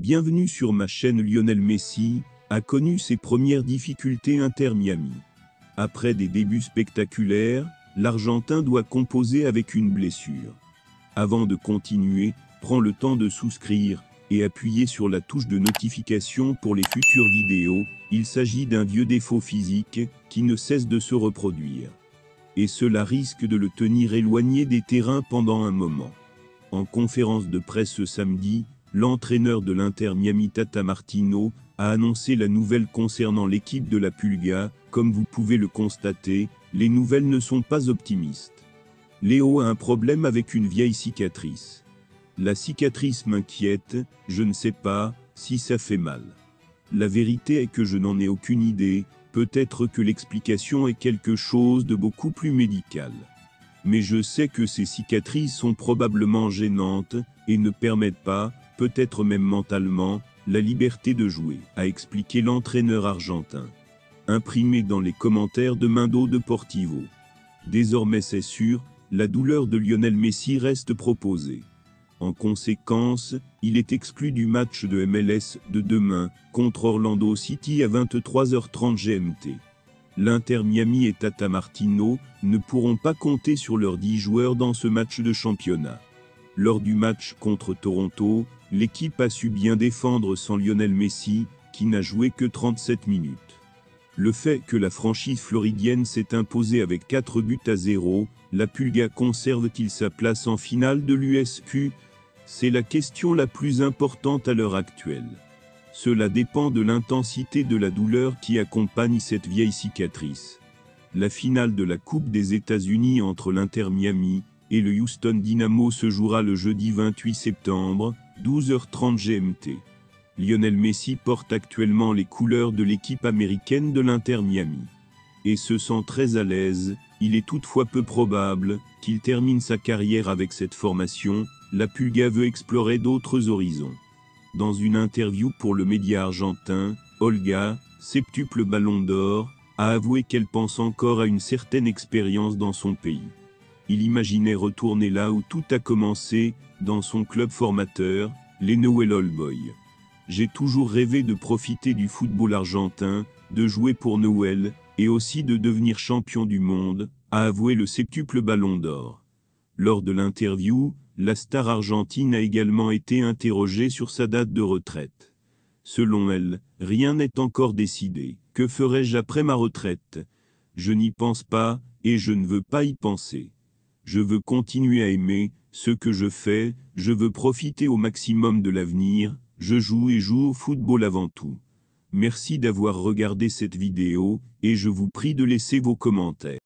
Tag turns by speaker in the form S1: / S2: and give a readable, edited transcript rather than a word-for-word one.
S1: Bienvenue sur ma chaîne. Lionel Messi a connu ses premières difficultés Inter Miami. Après des débuts spectaculaires, l'Argentin doit composer avec une blessure. Avant de continuer, prends le temps de souscrire et appuyer sur la touche de notification pour les futures vidéos. Il s'agit d'un vieux défaut physique qui ne cesse de se reproduire. Et cela risque de le tenir éloigné des terrains pendant un moment. En conférence de presse ce samedi, l'entraîneur de l'Inter Miami Tata Martino a annoncé la nouvelle concernant l'équipe de la Pulga. Comme vous pouvez le constater, les nouvelles ne sont pas optimistes. Léo a un problème avec une vieille cicatrice. La cicatrice m'inquiète, je ne sais pas si ça fait mal. La vérité est que je n'en ai aucune idée, peut-être que l'explication est quelque chose de beaucoup plus médical. Mais je sais que ces cicatrices sont probablement gênantes et ne permettent pas, peut-être même mentalement, la liberté de jouer, a expliqué l'entraîneur argentin. Imprimé dans les commentaires de Mundo Deportivo. Désormais c'est sûr, la douleur de Lionel Messi reste proposée. En conséquence, il est exclu du match de MLS de demain contre Orlando City à 23h30 GMT. L'Inter Miami et Tata Martino ne pourront pas compter sur leurs 10 joueurs dans ce match de championnat. Lors du match contre Toronto, l'équipe a su bien défendre sans Lionel Messi, qui n'a joué que 37 minutes. Le fait que la franchise floridienne s'est imposée avec 4-0, la Pulga conserve-t-il sa place en finale de l'USQ? C'est la question la plus importante à l'heure actuelle. Cela dépend de l'intensité de la douleur qui accompagne cette vieille cicatrice. La finale de la Coupe des États-Unis entre l'Inter Miami et le Houston Dynamo se jouera le jeudi 28 septembre, 12h30 GMT. Lionel Messi porte actuellement les couleurs de l'équipe américaine de l'Inter Miami. Et se sent très à l'aise. Il est toutefois peu probable qu'il termine sa carrière avec cette formation. La Pulga veut explorer d'autres horizons. Dans une interview pour le média argentin, Olga, septuple Ballon d'Or, a avoué qu'elle pense encore à une certaine expérience dans son pays. Il imaginait retourner là où tout a commencé, dans son club formateur, les Newell's Old Boys. J'ai toujours rêvé de profiter du football argentin, de jouer pour Newell's, et aussi de devenir champion du monde, a avoué le septuple Ballon d'Or. Lors de l'interview, la star argentine a également été interrogée sur sa date de retraite. Selon elle, rien n'est encore décidé. Que ferai-je après ma retraite? Je n'y pense pas, et je ne veux pas y penser. Je veux continuer à aimer ce que je fais, je veux profiter au maximum de l'avenir, je joue et joue au football avant tout. Merci d'avoir regardé cette vidéo, et je vous prie de laisser vos commentaires.